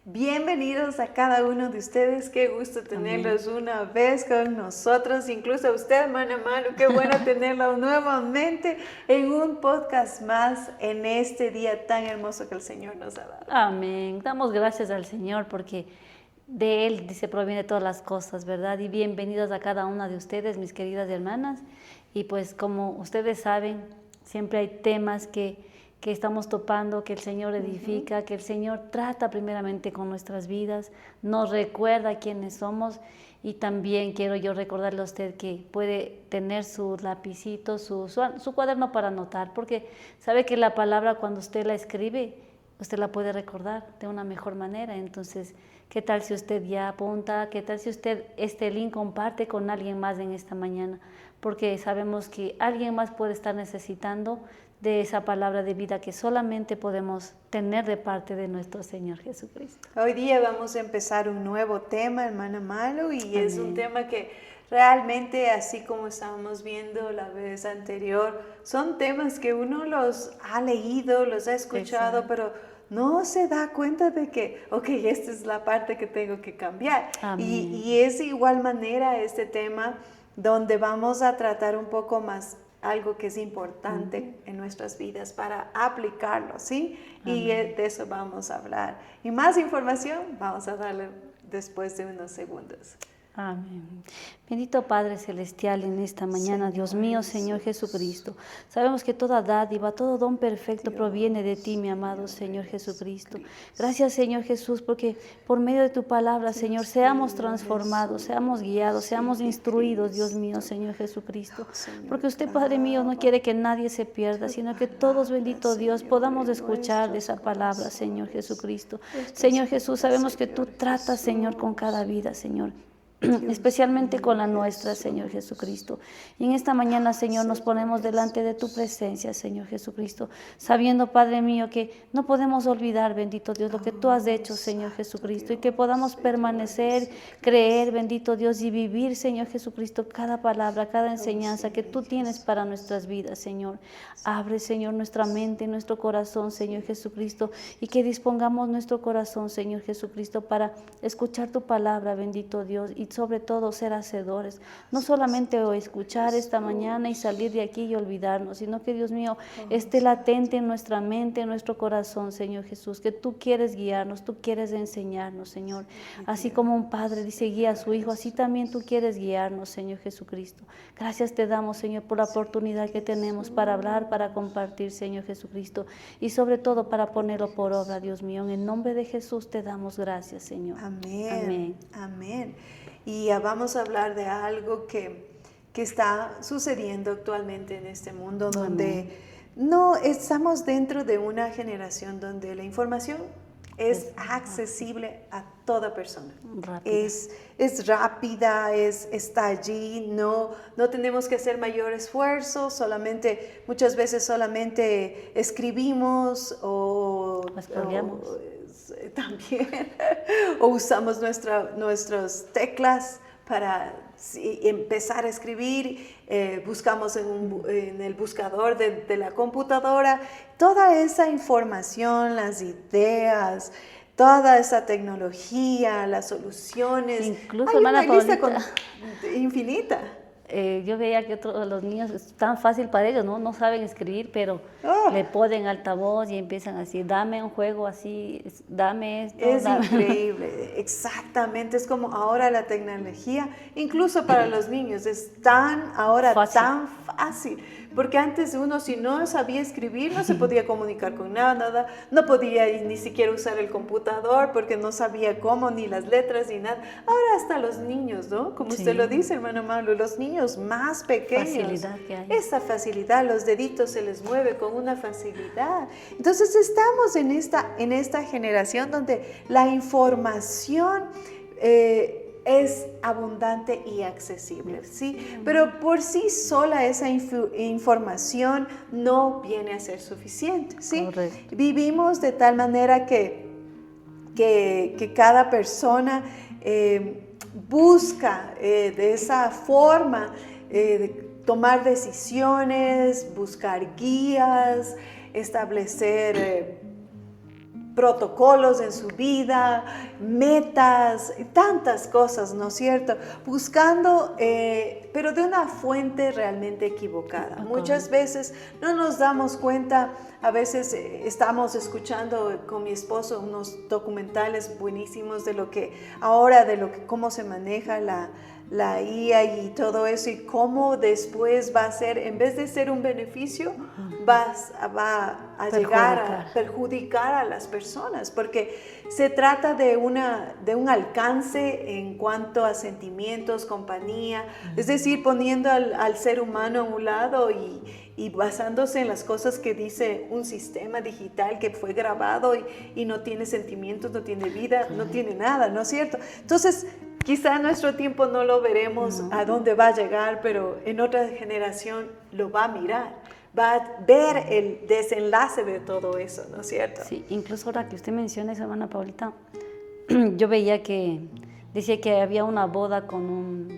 Bienvenidos a cada uno de ustedes, qué gusto tenerlos una vez con nosotros, incluso a usted, hermana Malu, qué bueno tenerlo nuevamente en un podcast más en este día tan hermoso que el Señor nos ha dado. Amén. Damos gracias al Señor porque de Él, dice, proviene todas las cosas, ¿verdad? Y bienvenidos a cada una de ustedes, mis queridas hermanas. Y pues como ustedes saben, siempre hay temas que estamos topando, que el Señor edifica, que el Señor trata primeramente con nuestras vidas, nos recuerda quiénes somos. Y también quiero yo recordarle a usted que puede tener su lapicito, su cuaderno para anotar, porque sabe que la palabra cuando usted la escribe, usted la puede recordar de una mejor manera. Entonces, ¿qué tal si usted ya apunta? ¿Qué tal si usted este link comparte con alguien más en esta mañana? Porque sabemos que alguien más puede estar necesitando de esa palabra de vida que solamente podemos tener de parte de nuestro Señor Jesucristo. Hoy día vamos a empezar un nuevo tema, hermana Malu, y Amén. es un tema que realmente, así como estábamos viendo la vez anterior, son temas que uno los ha leído, los ha escuchado, Exacto. pero no se da cuenta de que, ok, esta es la parte que tengo que cambiar. Y es de igual manera este tema donde vamos a tratar un poco más algo que es importante en nuestras vidas para aplicarlo, ¿sí? Y de eso vamos a hablar. Y más información vamos a darle después de unos segundos. Amén. Bendito Padre Celestial, en esta mañana, Dios mío, Señor Jesucristo. Sabemos que toda dádiva, todo don perfecto proviene de ti, mi amado Señor Jesucristo. Gracias, Señor Jesús, porque por medio de tu palabra, Señor, seamos transformados, seamos guiados, seamos instruidos, Dios mío, Señor Jesucristo. Porque usted, Padre mío, no quiere que nadie se pierda, sino que todos, bendito Dios, podamos escuchar de esa palabra, Señor Jesucristo. Señor Jesús, sabemos que tú tratas, Señor, con cada vida, Señor, especialmente con la nuestra, Señor Jesucristo. Y en esta mañana, Señor, nos ponemos delante de tu presencia, Señor Jesucristo, sabiendo, Padre mío, que no podemos olvidar, bendito Dios, lo que tú has hecho, Señor Jesucristo, y que podamos permanecer, creer, bendito Dios, y vivir, Señor Jesucristo, cada palabra, cada enseñanza que tú tienes para nuestras vidas, Señor. Abre, Señor, nuestra mente, nuestro corazón, Señor Jesucristo, y que dispongamos nuestro corazón, Señor Jesucristo, para escuchar tu palabra, bendito Dios, y sobre todo ser hacedores, no solamente escuchar esta mañana y salir de aquí y olvidarnos, sino que, Dios mío, esté latente en nuestra mente, en nuestro corazón, Señor Jesús, que tú quieres guiarnos, tú quieres enseñarnos, Señor. Así como un padre dice guía a su hijo, así también tú quieres guiarnos, Señor Jesucristo. Gracias te damos, Señor, por la oportunidad que tenemos para hablar, para compartir, Señor Jesucristo, y sobre todo para ponerlo por obra, Dios mío. En el nombre de Jesús te damos gracias, Señor. Amén. Amén. Amén. Y vamos a hablar de algo que está sucediendo actualmente en este mundo, donde no estamos dentro de una generación donde la información es accesible a toda persona. Es rápida, está allí, no tenemos que hacer mayor esfuerzo, muchas veces solamente escribimos también, o usamos nuestras teclas para empezar a escribir, buscamos en el buscador de la computadora, toda esa información, las ideas, toda esa tecnología, las soluciones. Incluso, hay hermana una lista Paulita, infinita. Yo veía que los niños es tan fácil para ellos, no saben escribir, pero le ponen altavoz y empiezan así, dame un juego así, dame esto. Es increíble, exactamente, es como ahora la tecnología, incluso para los niños, es tan fácil, porque antes uno si no sabía escribir no se podía comunicar con nada, no podía ni siquiera usar el computador porque no sabía cómo, ni las letras, ni nada. Ahora hasta los niños, ¿no? Como usted lo dice, hermano Malu, los niños más pequeños, facilidad que hay. Esa facilidad, los deditos se les mueve con una facilidad. Entonces estamos en esta generación donde la información es abundante y accesible, ¿sí? Pero por sí sola esa información no viene a ser suficiente, ¿sí? Correcto. Vivimos de tal manera que cada persona busca de esa forma de tomar decisiones, buscar guías, establecer protocolos en su vida, metas, tantas cosas, ¿no es cierto? Buscando, pero de una fuente realmente equivocada. Muchas veces no nos damos cuenta, a veces estamos escuchando con mi esposo unos documentales buenísimos de lo que ahora, cómo se maneja la IA y todo eso, y cómo después va a ser, en vez de ser un beneficio, va a llegar a perjudicar a las personas, porque se trata de un alcance en cuanto a sentimientos, compañía, es decir, poniendo al ser humano a un lado y basándose en las cosas que dice un sistema digital que fue grabado y no tiene sentimientos, no tiene vida, no tiene nada, ¿no es cierto? Entonces, quizá en nuestro tiempo no lo veremos a dónde va a llegar, pero en otra generación lo va a mirar, va a ver el desenlace de todo eso, ¿no es cierto? Sí, incluso ahora que usted menciona eso, hermana Paulita, yo veía que decía que había una boda con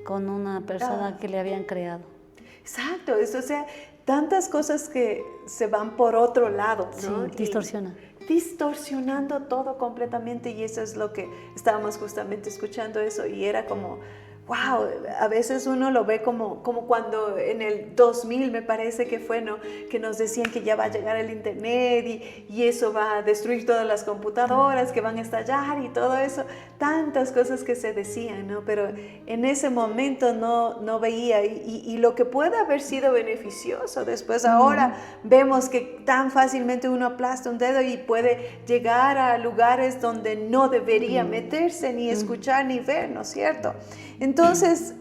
una persona que le habían creado. Exacto, eso, o sea, tantas cosas que se van por otro lado, ¿no? Sí, distorsionando todo completamente, y eso es lo que estábamos justamente escuchando eso, y era como, wow, a veces uno lo ve como cuando en el 2000 me parece que fue, ¿no? Que nos decían que ya va a llegar el internet y eso va a destruir todas las computadoras, que van a estallar y todo eso, tantas cosas que se decían, ¿no? Pero en ese momento no veía, y lo que puede haber sido beneficioso después, ahora vemos que tan fácilmente uno aplasta un dedo y puede llegar a lugares donde no debería meterse, ni escuchar, ni ver, ¿no es cierto? Entonces,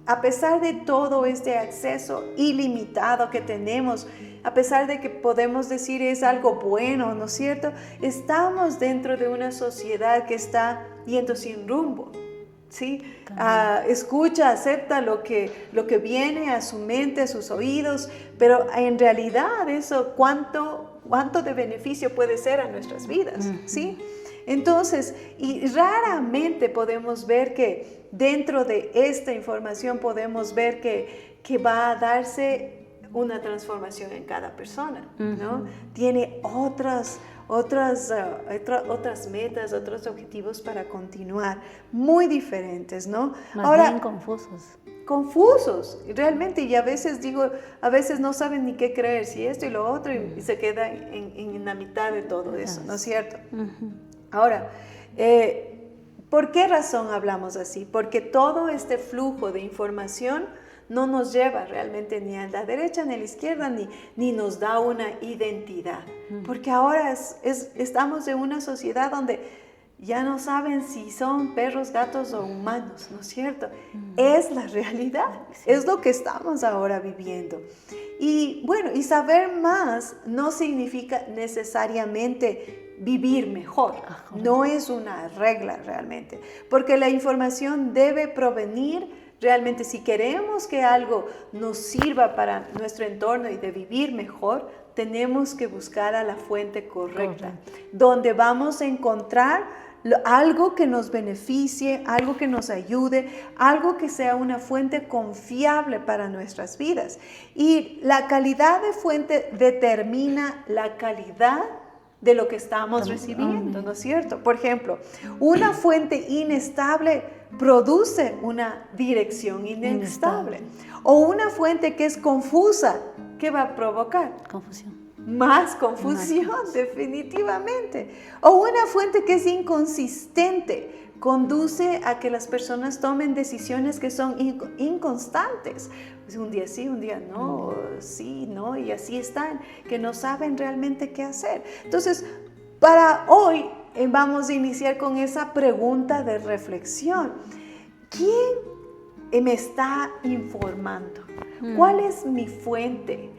a pesar de todo este acceso ilimitado que tenemos, a pesar de que podemos decir es algo bueno, ¿no es cierto? Estamos dentro de una sociedad que está yendo sin rumbo, ¿sí? Escucha, acepta lo que viene a su mente, a sus oídos, pero en realidad eso, ¿cuánto de beneficio puede ser a nuestras vidas? ¿Sí? Entonces, y raramente podemos ver que dentro de esta información podemos ver que va a darse una transformación en cada persona, ¿no? Tiene otras metas, otros objetivos para continuar, muy diferentes, ¿no? Más bien confusos. Realmente, y a veces a veces no saben ni qué creer, si esto y lo otro, y se queda en la mitad de todo eso, ¿no es cierto? Ahora, ¿por qué razón hablamos así? Porque todo este flujo de información no nos lleva realmente ni a la derecha ni a la izquierda, ni nos da una identidad. Porque ahora estamos en una sociedad donde ya no saben si son perros, gatos o humanos, ¿no es cierto? Es la realidad, es lo que estamos ahora viviendo. Y bueno, y saber más no significa necesariamente vivir mejor, no es una regla realmente, porque la información debe provenir realmente, si queremos que algo nos sirva para nuestro entorno y de vivir mejor, tenemos que buscar a la fuente correcta, donde vamos a encontrar algo que nos beneficie, algo que nos ayude, algo que sea una fuente confiable para nuestras vidas. Y la calidad de fuente determina la calidad de lo que estamos recibiendo, ¿no es cierto? Por ejemplo, una fuente inestable produce una dirección inestable. O una fuente que es confusa, ¿qué va a provocar? Más confusión, definitivamente. O una fuente que es inconsistente conduce a que las personas tomen decisiones que son inconstantes. Un día sí, un día no, sí, no, y así están, que no saben realmente qué hacer. Entonces, para hoy vamos a iniciar con esa pregunta de reflexión. ¿Quién me está informando? ¿Cuál es mi fuente?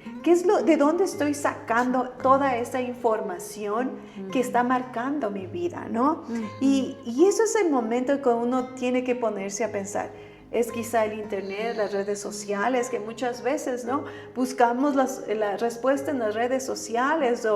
¿De dónde estoy sacando toda esa información que está marcando mi vida, ¿no? Y eso es el momento que uno tiene que ponerse a pensar. Es quizá el internet, las redes sociales, que muchas veces, ¿no? Buscamos la respuesta en las redes sociales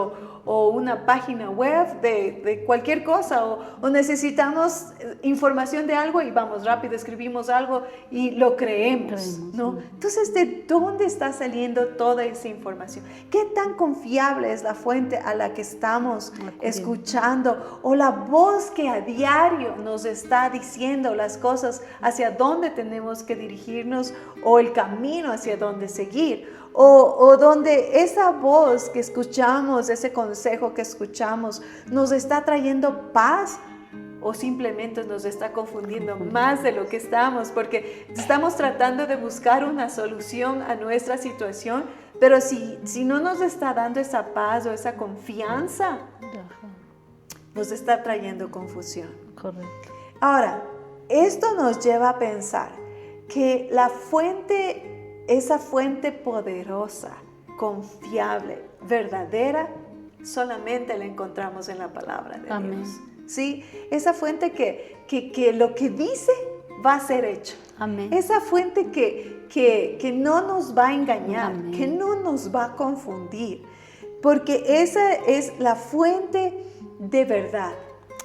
o una página web de cualquier cosa, o necesitamos información de algo y vamos rápido, escribimos algo y lo creemos, ¿no? Entonces, ¿de dónde está saliendo toda esa información? ¿Qué tan confiable es la fuente a la que estamos escuchando, o la voz que a diario nos está diciendo las cosas hacia dónde tenemos que dirigirnos, o el camino hacia dónde seguir, o donde esa voz que escuchamos, ese consejo que escuchamos, nos está trayendo paz, o simplemente nos está confundiendo más de lo que estamos, porque estamos tratando de buscar una solución a nuestra situación, pero si no nos está dando esa paz o esa confianza, nos está trayendo confusión. Correcto. Ahora, esto nos lleva a pensar que la fuente, esa fuente poderosa, confiable, verdadera, solamente la encontramos en la palabra de Dios. ¿Sí? Esa fuente que lo que dice va a ser hecho. Amén. Esa fuente que no nos va a engañar, Amén. que no nos va a confundir, porque esa es la fuente de verdad.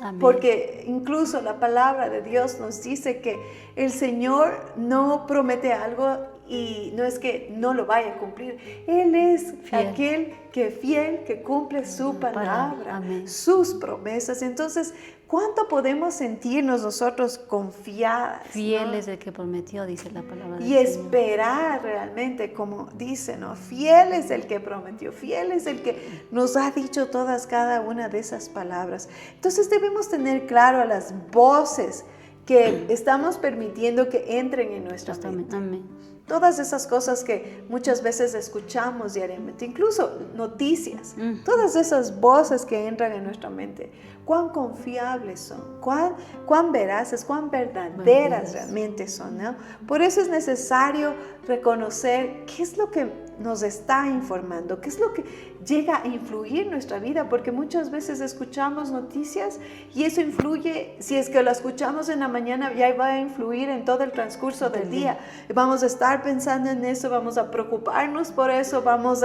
Amén. Porque incluso la palabra de Dios nos dice que el Señor no promete algo y no es que no lo vaya a cumplir. Él es fiel. Aquel que fiel, que cumple su palabra, Amén. sus promesas. Entonces, ¿cuánto podemos sentirnos nosotros confiadas? Fiel ¿no? es el que prometió, dice la palabra del Y Señor. esperar realmente, como dice, ¿no? Fiel es el que prometió, fiel es el que nos ha dicho cada una de esas palabras. Entonces debemos tener claro a las voces que estamos permitiendo que entren en nuestra mente. Amén. Todas esas cosas que muchas veces escuchamos diariamente, incluso noticias, todas esas voces que entran en nuestra mente, cuán confiables son, cuán veraces, cuán verdaderas realmente son, ¿no? Por eso es necesario reconocer qué es lo que nos está informando, qué es lo que llega a influir en nuestra vida, porque muchas veces escuchamos noticias y eso influye, si es que lo escuchamos en la mañana, ya va a influir en todo el transcurso del día. Vamos a estar pensando en eso, vamos a preocuparnos por eso, vamos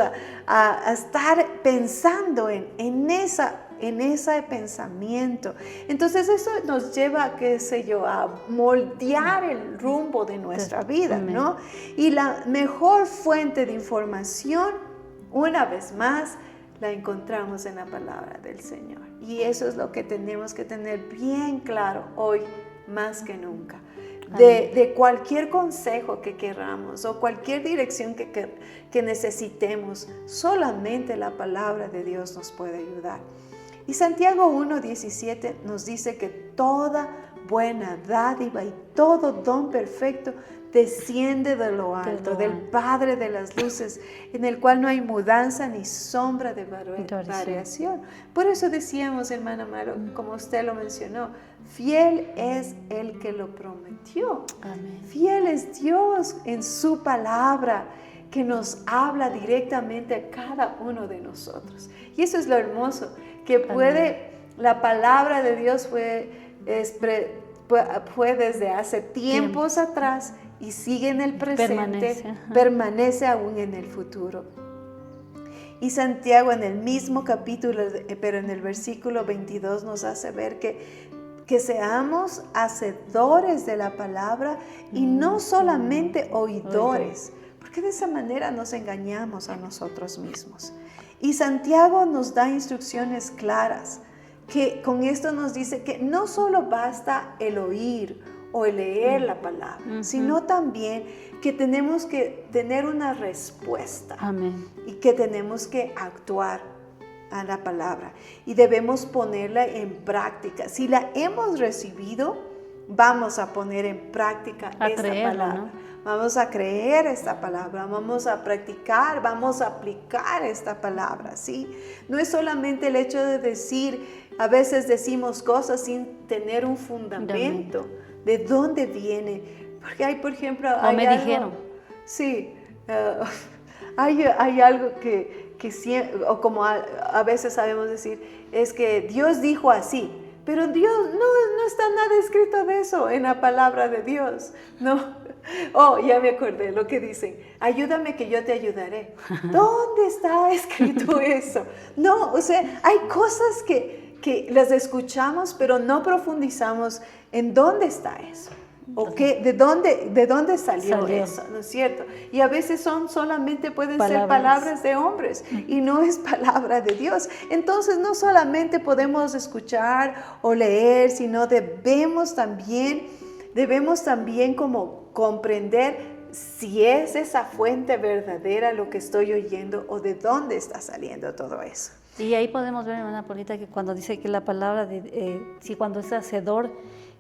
a estar pensando en ese pensamiento. Entonces eso nos lleva, qué sé yo, a moldear el rumbo de nuestra vida, ¿no? Y la mejor fuente de información, una vez más, la encontramos en la palabra del Señor. Y eso es lo que tenemos que tener bien claro hoy, más que nunca. De cualquier consejo que queramos o cualquier dirección que necesitemos, solamente la palabra de Dios nos puede ayudar. Y Santiago 1:17 nos dice que toda buena dádiva y todo don perfecto desciende de lo alto, del Padre de las luces, en el cual no hay mudanza ni sombra de variación. Por eso decíamos, hermana Maro, como usted lo mencionó, fiel es el que lo prometió. Amén. Fiel es Dios en su palabra, que nos habla directamente a cada uno de nosotros. Y eso es lo hermoso, que la palabra de Dios fue desde hace tiempos atrás y sigue en el presente, permanece aún en el futuro. Y Santiago en el mismo capítulo, pero en el versículo 22 nos hace ver que seamos hacedores de la palabra y no solamente oidores, porque de esa manera nos engañamos a nosotros mismos. Y Santiago nos da instrucciones claras, que con esto nos dice que no solo basta el oír o el leer la palabra, sino también que tenemos que tener una respuesta. Amén. Y que tenemos que actuar a la palabra y debemos ponerla en práctica. Si la hemos recibido, vamos a poner en práctica esta palabra. ¿No? Vamos a creer esta palabra, vamos a practicar, vamos a aplicar esta palabra, ¿sí? No es solamente el hecho de decir, a veces decimos cosas sin tener un fundamento. ¿De dónde viene? Porque hay, por ejemplo... me dijeron. Sí, hay algo que o como a veces sabemos decir, es que Dios dijo así, pero Dios no está nada escrito de eso en la palabra de Dios, ¿no? Oh, ya me acordé lo que dicen. Ayúdame que yo te ayudaré. ¿Dónde está escrito eso? No, o sea, hay cosas que las escuchamos, pero no profundizamos en dónde está eso. ¿O qué? ¿De dónde salió eso? ¿No es cierto? Y a veces pueden ser palabras de hombres y no es palabra de Dios. Entonces no solamente podemos escuchar o leer, sino debemos también como comprender si es esa fuente verdadera lo que estoy oyendo o de dónde está saliendo todo eso. Y ahí podemos ver, hermana Polita, que cuando dice que la palabra, cuando es hacedor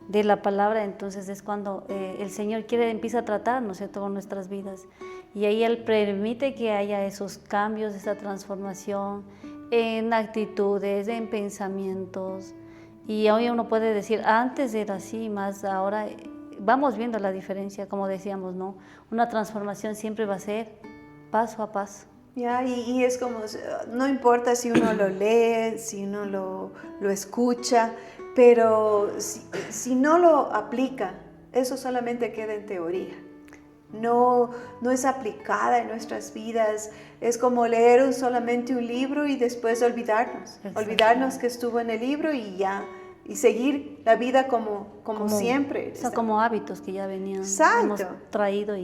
de la palabra, entonces es cuando el Señor empieza a tratarnos, ¿cierto?, con nuestras vidas. Y ahí Él permite que haya esos cambios, esa transformación en actitudes, en pensamientos. Y hoy uno puede decir, antes era así, más ahora vamos viendo la diferencia, como decíamos, ¿no? Una transformación siempre va a ser paso a paso. Ya, y es como, no importa si uno lo lee, si uno lo escucha, pero si no lo aplica, eso solamente queda en teoría. No es aplicada en nuestras vidas. Es como leer solamente un libro y después olvidarnos que estuvo en el libro y ya, y seguir la vida como siempre. O sea, como hábitos que ya venían, Exacto. hemos traído.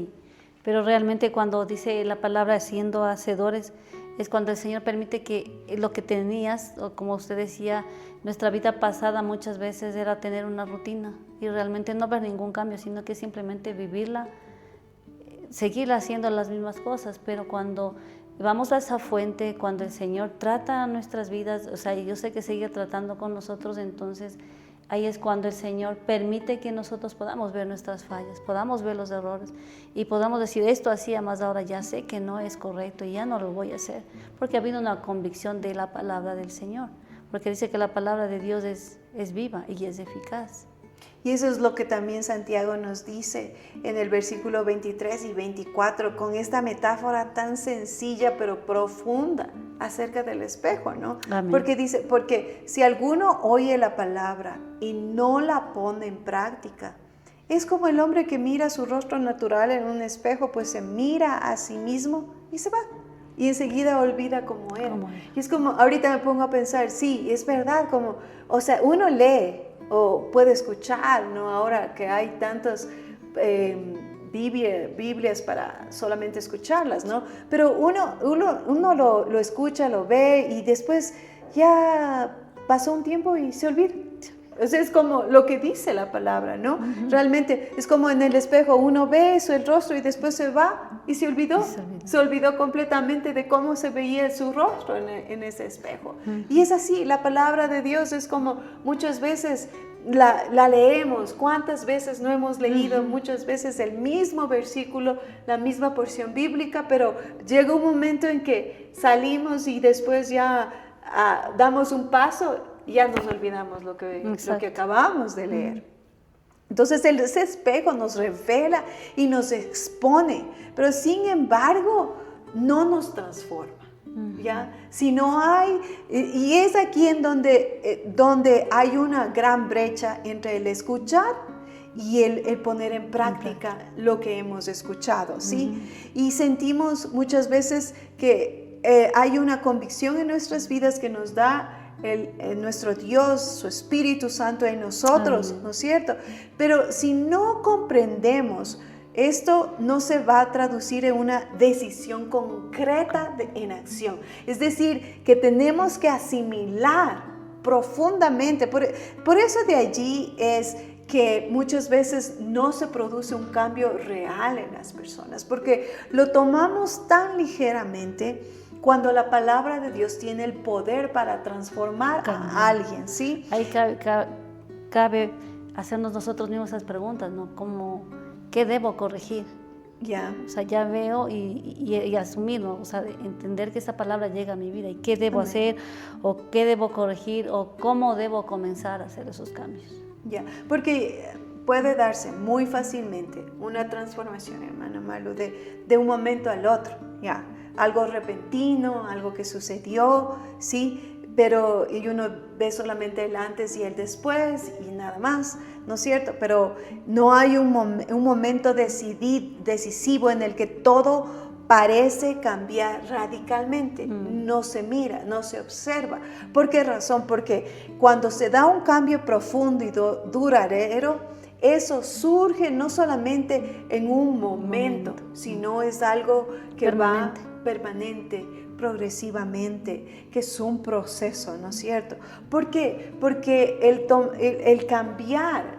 Pero realmente cuando dice la palabra siendo hacedores, es cuando el Señor permite que lo que tenías, o como usted decía, nuestra vida pasada muchas veces era tener una rutina y realmente no ver ningún cambio, sino que simplemente vivirla, seguir haciendo las mismas cosas. Pero cuando vamos a esa fuente, cuando el Señor trata nuestras vidas, o sea, yo sé que sigue tratando con nosotros, entonces ahí es cuando el Señor permite que nosotros podamos ver nuestras fallas, podamos ver los errores y podamos decir, esto hacía, más ahora ya sé que no es correcto y ya no lo voy a hacer, porque ha habido una convicción de la palabra del Señor, porque dice que la palabra de Dios es viva y es eficaz. Y eso es lo que también Santiago nos dice en el versículo 23 y 24, con esta metáfora tan sencilla pero profunda acerca del espejo, ¿no? Amén. Porque dice, porque si alguno oye la palabra y no la pone en práctica, es como el hombre que mira su rostro natural en un espejo, pues se mira a sí mismo y se va. Y enseguida olvida cómo era. Y es como, ahorita me pongo a pensar, sí, es verdad, como, o sea, uno lee o puede escuchar, ¿no? Ahora que hay tantas Biblias para solamente escucharlas, ¿no? Pero uno lo escucha, lo ve y después ya pasó un tiempo y se olvida. O sea, es como lo que dice la palabra, ¿no? Uh-huh. Realmente es como en el espejo, uno ve el rostro y después se va y se olvidó. Se olvidó completamente de cómo se veía su rostro en ese espejo. Uh-huh. Y es así, la palabra de Dios es como muchas veces la leemos. ¿Cuántas veces no hemos leído? Uh-huh. Muchas veces el mismo versículo, la misma porción bíblica, pero llega un momento en que salimos y después ya damos un paso y ya nos olvidamos lo que acabamos de leer. Entonces ese espejo nos revela y nos expone, pero sin embargo no nos transforma. ¿Ya? Si no hay, y es aquí en donde hay una gran brecha entre el escuchar y el poner en práctica lo que hemos escuchado, ¿sí? Y sentimos muchas veces que hay una convicción en nuestras vidas que nos da nuestro Dios, su Espíritu Santo en nosotros, ¿no es cierto? Pero si no comprendemos, esto no se va a traducir en una decisión concreta en acción. Es decir, que tenemos que asimilar profundamente. Por eso de allí es que muchas veces no se produce un cambio real en las personas, porque lo tomamos tan ligeramente cuando la palabra de Dios tiene el poder para transformar a alguien, ¿sí? Ahí cabe hacernos nosotros mismos esas preguntas, ¿no? Como, ¿qué debo corregir? Ya. O sea, ya veo y asumirlo, o sea, entender que esa palabra llega a mi vida y qué debo hacer, o qué debo corregir, o cómo debo comenzar a hacer esos cambios. Ya, porque puede darse muy fácilmente una transformación, hermana Malu, de un momento al otro, ya. Algo repentino, algo que sucedió, ¿sí? y uno ve solamente el antes y el después y nada más, ¿no es cierto? Pero no hay un momento decisivo en el que todo parece cambiar radicalmente. No se mira, no se observa. ¿Por qué razón? Porque cuando se da un cambio profundo y duradero, eso surge no solamente en un momento, sino es algo que va permanente, progresivamente, que es un proceso, ¿no es cierto? ¿Por qué? Porque el cambiar,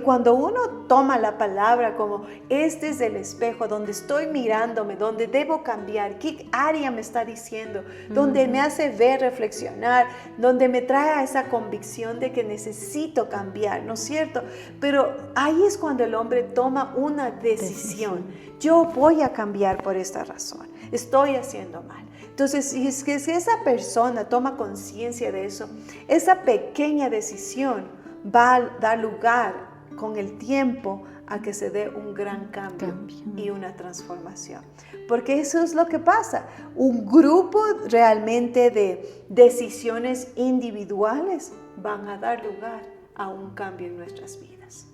cuando uno toma la palabra como este es el espejo donde estoy mirándome, donde debo cambiar, qué área me está diciendo, donde me hace ver, reflexionar, donde me trae a esa convicción de que necesito cambiar, ¿no es cierto? Pero ahí es cuando el hombre toma una decisión. Yo voy a cambiar por esta razón. Estoy haciendo mal. Entonces, si esa persona toma conciencia de eso, esa pequeña decisión va a dar lugar con el tiempo a que se dé un gran cambio y una transformación. Porque eso es lo que pasa. Un grupo realmente de decisiones individuales van a dar lugar a un cambio en nuestras vidas.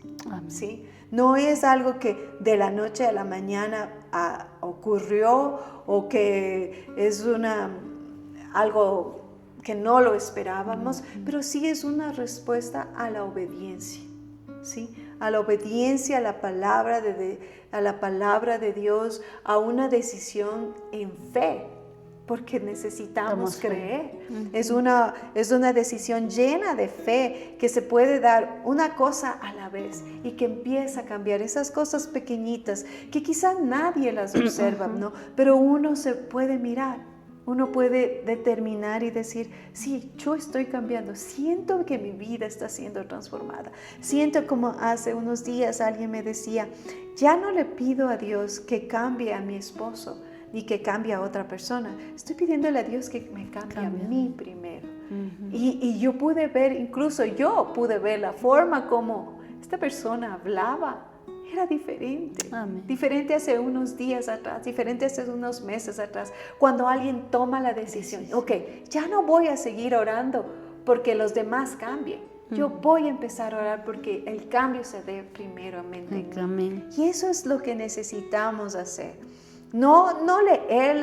¿Sí? No es algo que de la noche a la mañana ocurrió o que es algo que no lo esperábamos, pero sí es una respuesta a la obediencia, ¿sí? A la obediencia a la palabra de Dios, a una decisión en fe. Porque necesitamos creer. Es una decisión llena de fe que se puede dar una cosa a la vez y que empieza a cambiar esas cosas pequeñitas que quizá nadie las observa, ¿no? Pero uno se puede mirar, uno puede determinar y decir, sí, yo estoy cambiando, siento que mi vida está siendo transformada. Siento como hace unos días alguien me decía, ya no le pido a Dios que cambie a mi esposo, ni que cambie a otra persona. Estoy pidiéndole a Dios que me cambie a mí primero. Y yo pude ver, incluso yo pude ver la forma como esta persona hablaba. Era diferente. Diferente hace unos días atrás, diferente hace unos meses atrás. Cuando alguien toma la decisión, ok, ya no voy a seguir orando porque los demás cambien. Yo voy a empezar a orar porque el cambio se dé primeramente en mí. Y eso es lo que necesitamos hacer. No leer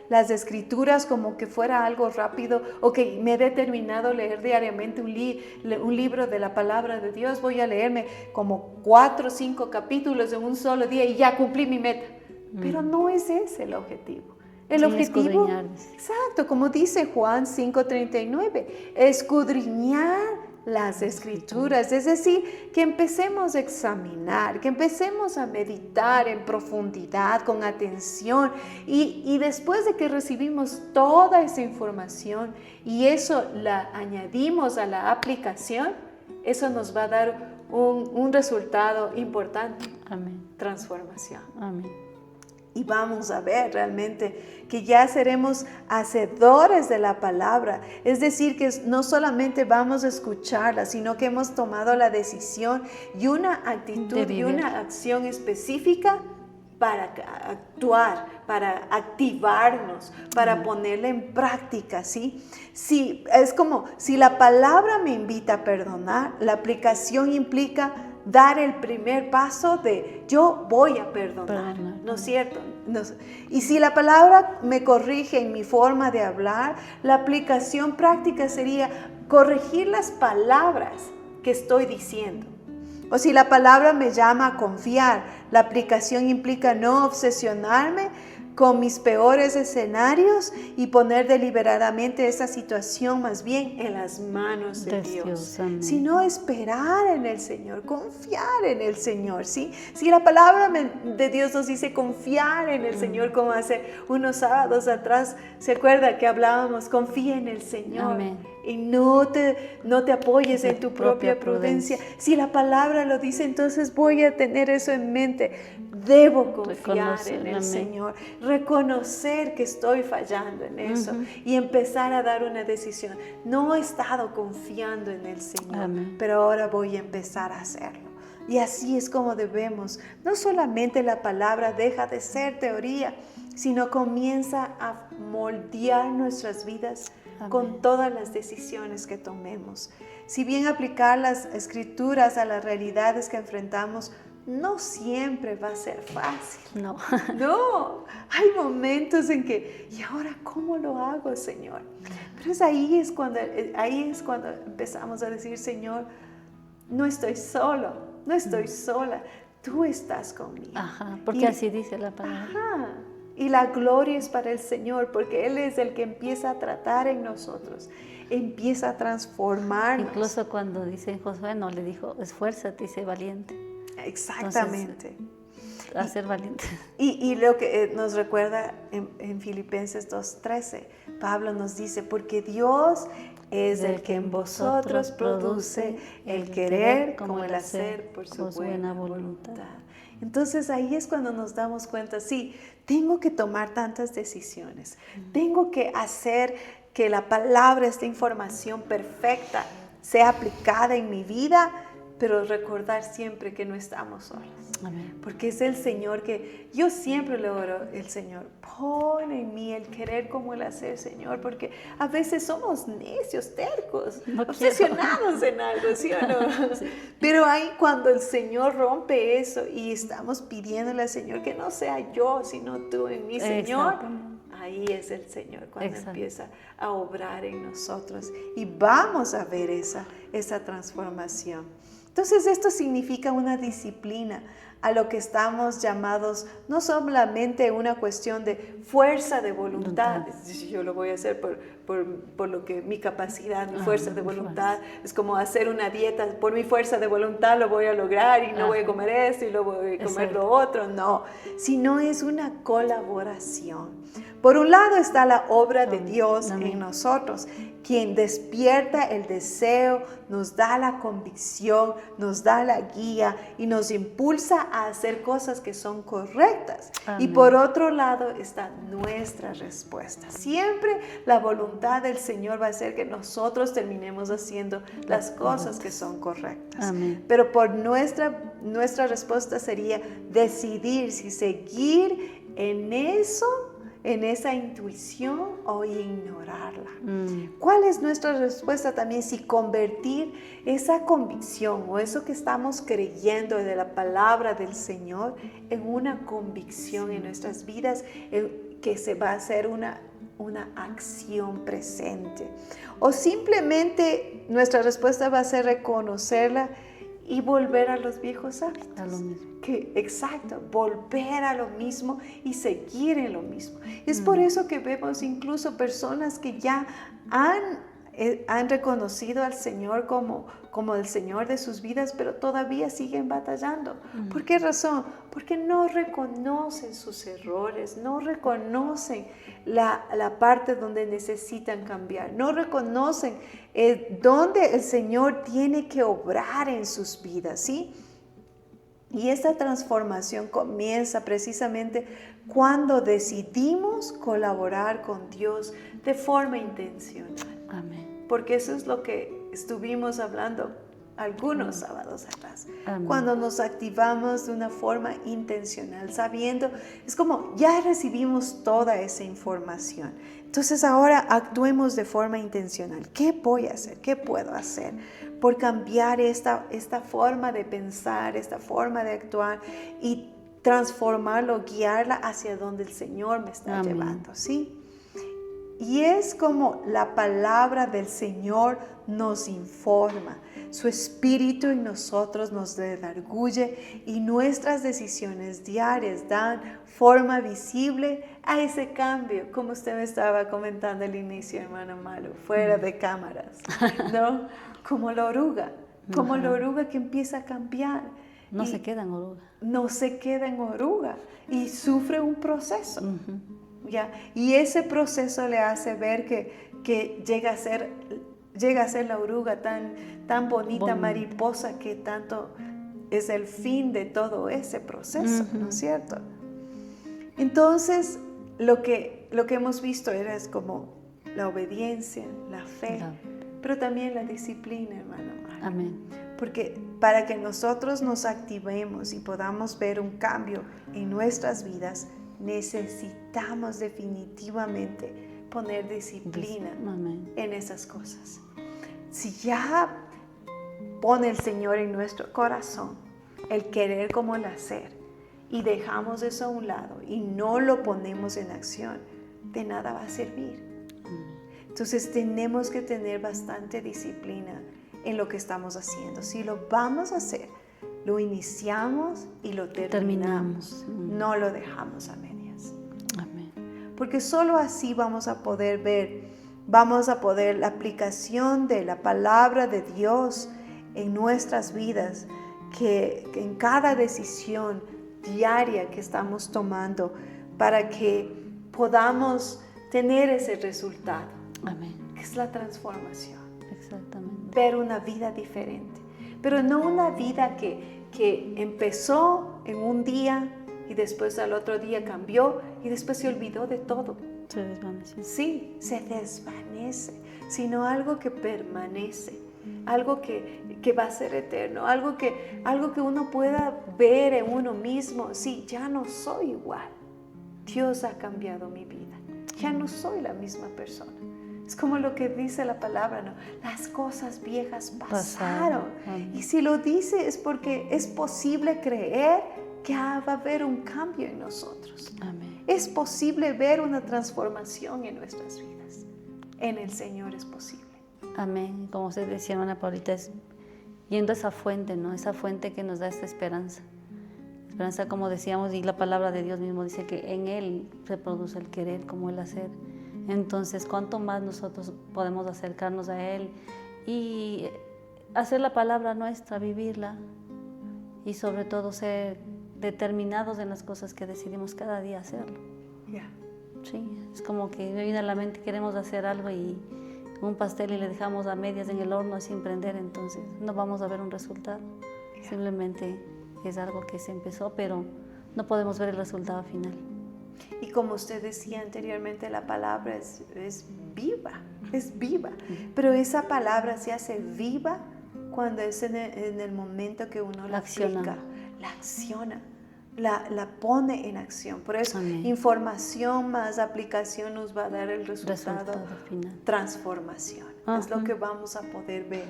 las escrituras como que fuera algo rápido o que me he determinado leer diariamente un libro de la palabra de Dios. Voy a leerme como 4 o 5 capítulos en un solo día y ya cumplí mi meta. Pero no es ese el objetivo. El objetivo, exacto, como dice Juan 5:39, escudriñar las escrituras, es decir, que empecemos a examinar, que empecemos a meditar en profundidad, con atención y después de que recibimos toda esa información y eso la añadimos a la aplicación, eso nos va a dar un resultado importante. Transformación. Y vamos a ver realmente que ya seremos hacedores de la palabra. Es decir, que no solamente vamos a escucharla, sino que hemos tomado la decisión y una actitud y una acción específica para actuar, para activarnos, para ponerla en práctica, ¿sí? Sí, es como si la palabra me invita a perdonar, la aplicación implica dar el primer paso de yo voy a perdonar, ¿no es cierto? Y si la palabra me corrige en mi forma de hablar, la aplicación práctica sería corregir las palabras que estoy diciendo. O si la palabra me llama a confiar, la aplicación implica no obsesionarme con mis peores escenarios y poner deliberadamente esa situación más bien en las manos de Dios. Sino esperar en el Señor, confiar en el Señor, ¿sí? Si la palabra de Dios nos dice confiar en el Señor, como hace unos sábados atrás, ¿se acuerda que hablábamos? Confía en el Señor. Y no te apoyes en tu propia prudencia. Si la palabra lo dice, entonces voy a tener eso en mente. Debo confiar en el Señor, reconocer que estoy fallando en eso y empezar a dar una decisión. No he estado confiando en el Señor, pero ahora voy a empezar a hacerlo. Y así es como debemos. No solamente la palabra deja de ser teoría, sino comienza a moldear nuestras vidas con todas las decisiones que tomemos. Si bien aplicar las escrituras a las realidades que enfrentamos no siempre va a ser fácil. No. No, hay momentos en que, ¿y ahora cómo lo hago, Señor? Pero ahí es cuando empezamos a decir, Señor, no estoy solo, no estoy sola, tú estás conmigo. Ajá, porque así dice la palabra. Ajá, y la gloria es para el Señor, porque Él es el que empieza a tratar en nosotros, empieza a transformarnos. Incluso cuando dice Josué, no le dijo, esfuérzate y sé valiente. Exactamente. Entonces, a ser valiente. Y lo que nos recuerda en Filipenses 2:13, Pablo nos dice, porque Dios es el que en vosotros produce el querer como el hacer por su buena voluntad. Entonces ahí es cuando nos damos cuenta, sí, tengo que tomar tantas decisiones, tengo que hacer que la palabra, esta información perfecta, sea aplicada en mi vida, pero recordar siempre que no estamos solos. Amén. Porque es el Señor que yo siempre le oro, el Señor, pon en mí el querer como el hacer, Señor, porque a veces somos necios, tercos, obsesionados en algo, ¿sí o no? Sí. Pero ahí cuando el Señor rompe eso y estamos pidiéndole al Señor que no sea yo, sino tú en mí, Señor, ahí es el Señor cuando empieza a obrar en nosotros y vamos a ver esa transformación. Entonces esto significa una disciplina a lo que estamos llamados, no solamente una cuestión de fuerza de voluntad, yo lo voy a hacer por lo que mi capacidad, mi fuerza de voluntad, es como hacer una dieta, por mi fuerza de voluntad lo voy a lograr y no voy a comer esto y no voy a comer lo otro, no, sino es una colaboración. Por un lado está la obra de Dios en nosotros, quien despierta el deseo, nos da la convicción, nos da la guía y nos impulsa a hacer cosas que son correctas. Amén. Y por otro lado está nuestra respuesta. Siempre la voluntad del Señor va a ser que nosotros terminemos haciendo las cosas que son correctas. Amén. Pero por nuestra respuesta sería decidir si seguir en eso, en esa intuición o ignorarla. ¿Cuál es nuestra respuesta también? Si convertir esa convicción o eso que estamos creyendo de la palabra del Señor en una convicción en nuestras vidas que se va a hacer una acción presente. O simplemente nuestra respuesta va a ser reconocerla y volver a los viejos hábitos. A lo mismo. Exacto, volver a lo mismo y seguir en lo mismo. Es por eso que vemos incluso personas que ya han reconocido al Señor como el Señor de sus vidas, pero todavía siguen batallando. ¿Por qué razón? Porque no reconocen sus errores, no reconocen la parte donde necesitan cambiar, no reconocen dónde el Señor tiene que obrar en sus vidas, ¿sí? Y esta transformación comienza precisamente cuando decidimos colaborar con Dios de forma intencional. Amén. Porque eso es lo que estuvimos hablando algunos sábados atrás. Amén. Cuando nos activamos de una forma intencional, sabiendo, es como ya recibimos toda esa información. Entonces ahora actuemos de forma intencional. ¿Qué voy a hacer? ¿Qué puedo hacer por cambiar esta forma de pensar, esta forma de actuar y transformarlo, guiarla hacia donde el Señor me está llevando? ¿Sí? Y es como la palabra del Señor nos informa. Su espíritu en nosotros nos redarguye y nuestras decisiones diarias dan forma visible a ese cambio, como usted me estaba comentando al inicio, hermano Malo, fuera de cámaras, ¿no? Como la oruga que empieza a cambiar. No se queda en oruga. No se queda en oruga y sufre un proceso. ¿Ya? Y ese proceso le hace ver que llega a ser la oruga tan bonita, mariposa, que tanto es el fin de todo ese proceso, ¿no es cierto? Entonces, lo que hemos visto es como la obediencia, la fe, pero también la disciplina, hermano. Amén. Porque para que nosotros nos activemos y podamos ver un cambio en nuestras vidas, necesitamos definitivamente poner disciplina Amén. en esas cosas. Si ya pone el Señor en nuestro corazón el querer como el hacer y dejamos eso a un lado y no lo ponemos en acción, de nada va a servir. Entonces tenemos que tener bastante disciplina en lo que estamos haciendo. Si lo vamos a hacer, lo iniciamos y lo terminamos. No lo dejamos a medias. Amén. Porque solo así vamos a poder ver, la aplicación de la palabra de Dios en nuestras vidas, que en cada decisión diaria que estamos tomando, para que podamos tener ese resultado. Amén. Que es la transformación. Exactamente. Ver una vida diferente. Pero no una vida que empezó en un día y después al otro día cambió y después se olvidó de todo. Se desvaneció. Sí, se desvanece, sino algo que permanece, algo que va a ser eterno, algo que uno pueda ver en uno mismo. Sí, ya no soy igual. Dios ha cambiado mi vida. Ya no soy la misma persona. Es como lo que dice la palabra, ¿no? Las cosas viejas pasaron. Y si lo dice es porque es posible creer que va a haber un cambio en nosotros. Amén. Es posible ver una transformación en nuestras vidas. En el Señor es posible. Amén. Como usted decía, hermana Paulita, es yendo a esa fuente, ¿no? Esa fuente que nos da esta esperanza. Esperanza, como decíamos, y la palabra de Dios mismo dice que en Él se produce el querer como el hacer. Entonces, cuanto más nosotros podemos acercarnos a Él y hacer la palabra nuestra, vivirla, y sobre todo ser determinados en las cosas que decidimos cada día hacerlo. Yeah. Sí, es como que me viene a la mente, queremos hacer algo y un pastel y le dejamos a medias en el horno sin prender, entonces no vamos a ver un resultado. Yeah. Simplemente es algo que se empezó, pero no podemos ver el resultado final. Y como usted decía anteriormente, la palabra es viva, es viva. Pero esa palabra se hace viva cuando es en el momento que uno la aplica, la acciona, la pone en acción. Por eso, Amén. Información más aplicación nos va a dar el resultado final. Transformación. Es lo que vamos a poder ver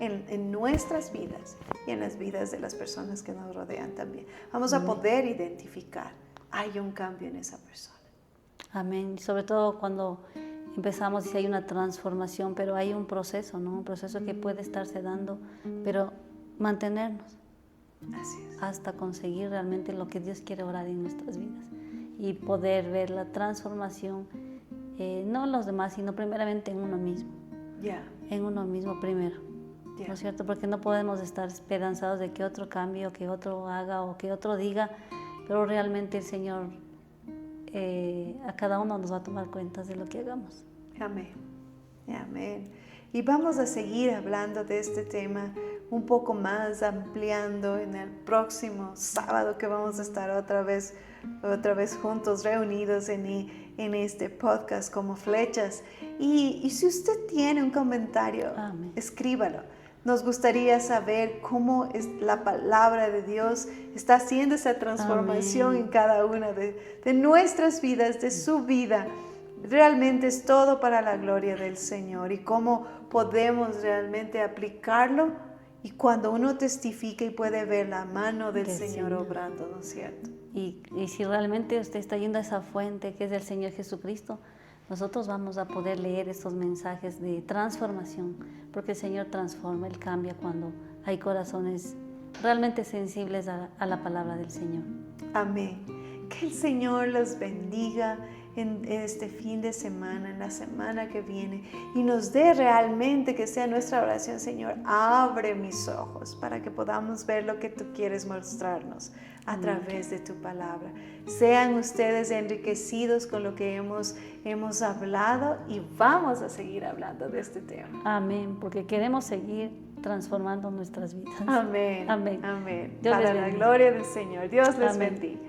en nuestras vidas y en las vidas de las personas que nos rodean también. Vamos a poder identificar, hay un cambio en esa persona. Amén. Sobre todo cuando empezamos y hay una transformación, pero hay un proceso, ¿no? Un proceso que puede estarse dando, pero mantenernos. Así es. Hasta conseguir realmente lo que Dios quiere obrar en nuestras vidas y poder ver la transformación, no en los demás, sino primeramente en uno mismo. Yeah. En uno mismo primero. Yeah. ¿No es cierto? Porque no podemos estar esperanzados de que otro cambie o que otro haga o que otro diga, pero realmente el Señor a cada uno nos va a tomar cuentas de lo que hagamos. Amén. Amén. Y vamos a seguir hablando de este tema un poco más, ampliando en el próximo sábado que vamos a estar otra vez juntos, reunidos en este podcast como Flechas. Y si usted tiene un comentario, Amén. Escríbalo. Nos gustaría saber cómo es la palabra de Dios está haciendo esa transformación Amén. en cada una de nuestras vidas, de su vida. Realmente es todo para la gloria del Señor y cómo podemos realmente aplicarlo, y cuando uno testifica y puede ver la mano del Señor obrando, ¿no es cierto? Y si realmente usted está yendo a esa fuente que es del Señor Jesucristo, nosotros vamos a poder leer estos mensajes de transformación, porque el Señor transforma, Él cambia cuando hay corazones realmente sensibles a la palabra del Señor. Amén. Que el Señor los bendiga en este fin de semana, en la semana que viene, y nos dé realmente, que sea nuestra oración: Señor, abre mis ojos para que podamos ver lo que tú quieres mostrarnos a través de tu palabra. Sean ustedes enriquecidos con lo que hemos hablado, y vamos a seguir hablando de este tema. Amén, porque queremos seguir transformando nuestras vidas. Amén. Amén. Amén. Dios Para les la bendiga. gloria del Señor. Dios les Amén. bendiga.